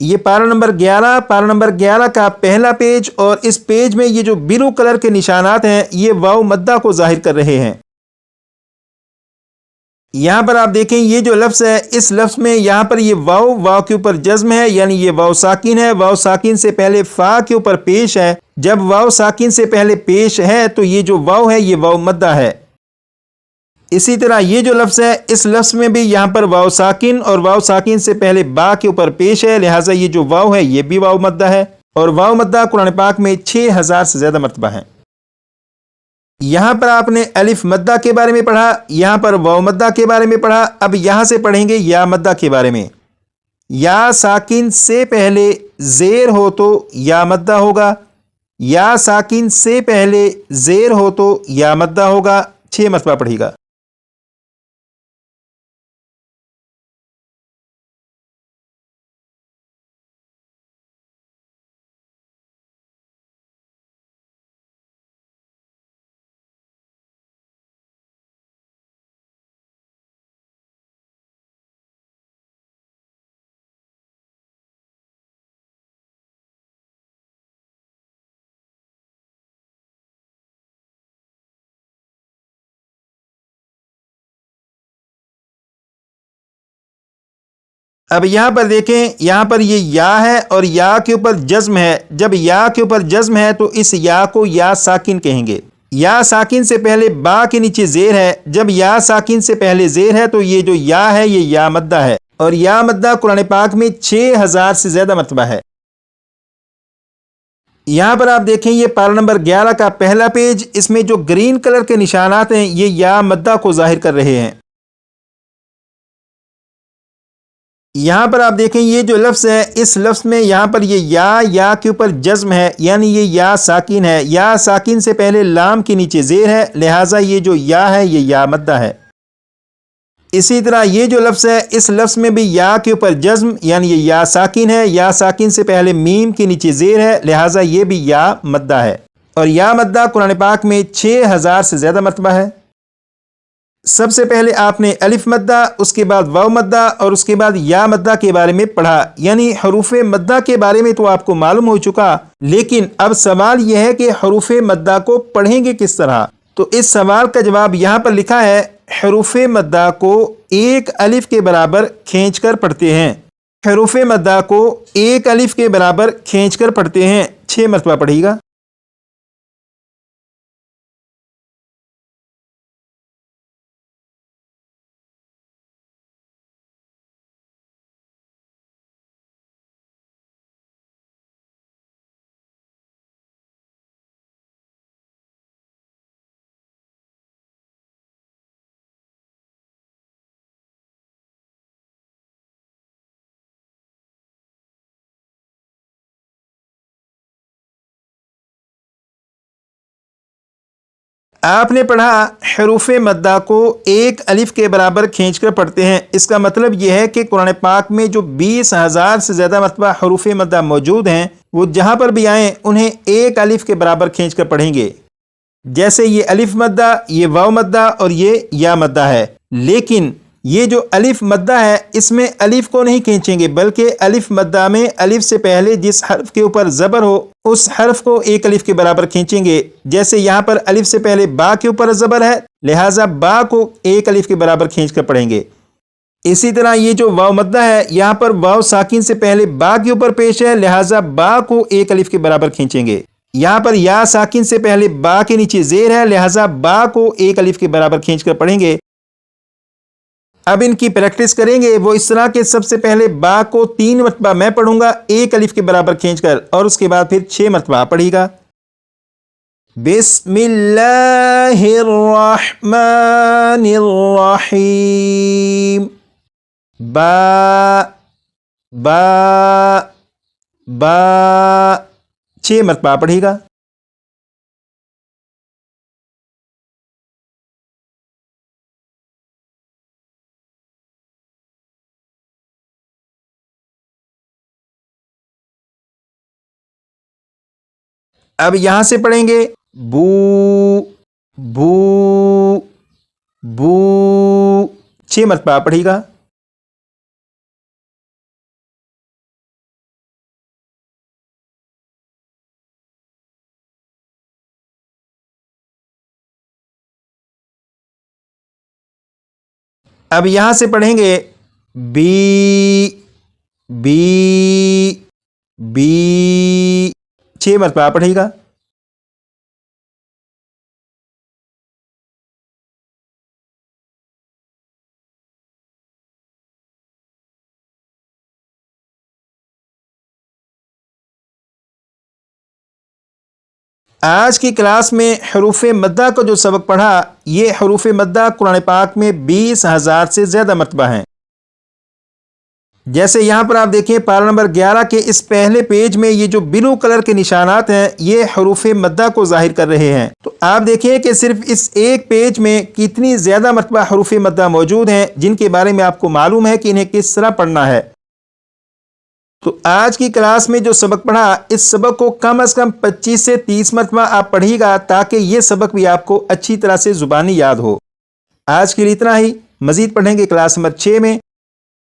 یہ پارہ نمبر 11 کا پہلا پیج، اور اس پیج میں یہ جو بلو کلر کے نشانات ہیں یہ واو مدہ کو ظاہر کر رہے ہیں۔ یہاں پر آپ دیکھیں یہ جو لفظ ہے، اس لفظ میں یہاں پر یہ واو کے اوپر جزم ہے، یعنی یہ واو ساکن ہے، واو ساکن سے پہلے فا کے اوپر پیش ہے۔ جب واو ساکن سے پہلے پیش ہے تو یہ جو واو ہے یہ واو مدہ ہے۔ اسی طرح یہ جو لفظ ہے، اس لفظ میں بھی یہاں پر واو ساکن اور واو ساکن سے پہلے با کے اوپر پیش ہے، لہٰذا یہ جو واو ہے یہ بھی واو مدہ ہے، اور واو مدہ قرآن پاک میں 6000 سے زیادہ مرتبہ ہیں۔ یہاں پر آپ نے الف مدہ کے بارے میں پڑھا، یہاں پر واو مدہ کے بارے میں پڑھا، اب یہاں سے پڑھیں گے یا مدہ کے بارے میں۔ یا ساکن سے پہلے زیر ہو تو یا مدہ ہوگا، یا ساکن سے پہلے زیر ہو تو یا مدہ ہوگا، 6 مرتبہ پڑھے گا۔ اب یہاں پر دیکھیں، یہاں پر یہ یا ہے اور یا کے اوپر جزم ہے۔ جب یا کے اوپر جزم ہے تو اس یا کو یا ساکن کہیں گے۔ یا ساکن سے پہلے با کے نیچے زیر ہے، جب یا ساکن سے پہلے زیر ہے تو یہ جو یا ہے یہ یا مدہ ہے، اور یا مدہ قرآن پاک میں 6000 سے زیادہ مرتبہ ہے۔ یہاں پر آپ دیکھیں یہ پارہ نمبر 11 کا پہلا پیج، اس میں جو گرین کلر کے نشانات ہیں یہ یا مدہ کو ظاہر کر رہے ہیں۔ یہاں پر آپ دیکھیں یہ جو لفظ ہے، اس لفظ میں یہاں پر یہ یا کے اوپر جزم ہے، یعنی یہ یا ساکن ہے، یا ساکن سے پہلے لام کے نیچے زیر ہے، لہٰذا یہ جو یا ہے یہ یا مدہ ہے۔ اسی طرح یہ جو لفظ ہے، اس لفظ میں بھی یا کے اوپر جزم، یعنی یہ یا ساکن ہے، یا ساکن سے پہلے میم کے نیچے زیر ہے، لہٰذا یہ بھی یا مدہ ہے، اور یا مدہ قرآن پاک میں 6000 سے زیادہ مرتبہ ہے۔ سب سے پہلے آپ نے الف مدہ، اس کے بعد واو مدہ، اور اس کے بعد یا مدہ کے بارے میں پڑھا، یعنی حروف مدہ کے بارے میں تو آپ کو معلوم ہو چکا، لیکن اب سوال یہ ہے کہ حروف مدہ کو پڑھیں گے کس طرح؟ تو اس سوال کا جواب یہاں پر لکھا ہے، حروف مدہ کو ایک الف کے برابر کھینچ کر پڑھتے ہیں۔ حروف مدہ کو ایک الف کے برابر کھینچ کر پڑھتے ہیں، 6 مرتبہ پڑھے گا۔ آپ نے پڑھا حروف مدہ کو ایک الف کے برابر کھینچ کر پڑھتے ہیں، اس کا مطلب یہ ہے کہ قرآن پاک میں جو 20,000 سے زیادہ مرتبہ حروف مدہ موجود ہیں، وہ جہاں پر بھی آئیں انہیں ایک الف کے برابر کھینچ کر پڑھیں گے، جیسے یہ الف مدہ، یہ واو مدہ اور یہ یا مدہ ہے۔ لیکن یہ جو الف مدہ ہے اس میں الف کو نہیں کھینچیں گے، بلکہ الف مدہ میں الف سے پہلے جس حرف کے اوپر زبر ہو اس حرف کو ایک الف کے برابر کھینچیں گے، جیسے یہاں پر الف سے پہلے با کے اوپر زبر ہے، لہٰذا با کو ایک الف کے برابر کھینچ کر پڑھیں گے۔ اسی طرح یہ جو واو مدہ ہے، یہاں پر واو ساکن سے پہلے با کے اوپر پیش ہے، لہٰذا با کو ایک الف کے برابر کھینچیں گے۔ یہاں پر یا ساکن سے پہلے با کے نیچے زیر ہے، لہٰذا با کو ایک الف کے برابر کھینچ کر پڑھیں گے۔ اب ان کی پریکٹس کریں گے وہ اس طرح کہ سب سے پہلے با کو 3 مرتبہ میں پڑھوں گا ایک الف کے برابر کھینچ کر، اور اس کے بعد پھر 6 مرتبہ پڑھے گا۔ بسم اللہ الرحمن الرحیم، با با با، 6 مرتبہ پڑھے گا۔ اب یہاں سے پڑھیں گے بو بو بو، 6 مرتبہ پڑھے گا۔ اب یہاں سے پڑھیں گے بی بی بی، 6 مرتبہ پڑھے گا۔ آج کی کلاس میں حروف مدہ کا جو سبق پڑھا، یہ حروف مدہ قرآن پاک میں 20,000 سے زیادہ مرتبہ ہیں۔ جیسے یہاں پر آپ دیکھیں پارہ نمبر 11 کے اس پہلے پیج میں یہ جو بلو کلر کے نشانات ہیں یہ حروف مدہ کو ظاہر کر رہے ہیں۔ تو آپ دیکھیں کہ صرف اس ایک پیج میں کتنی زیادہ مرتبہ حروف مدہ موجود ہیں جن کے بارے میں آپ کو معلوم ہے کہ انہیں کس طرح پڑھنا ہے۔ تو آج کی کلاس میں جو سبق پڑھا، اس سبق کو کم از کم 25 سے 30 مرتبہ آپ پڑھیے گا تاکہ یہ سبق بھی آپ کو اچھی طرح سے زبانی یاد ہو۔ آج کے لیے اتنا ہی، مزید پڑھیں گے کلاس نمبر 6 میں۔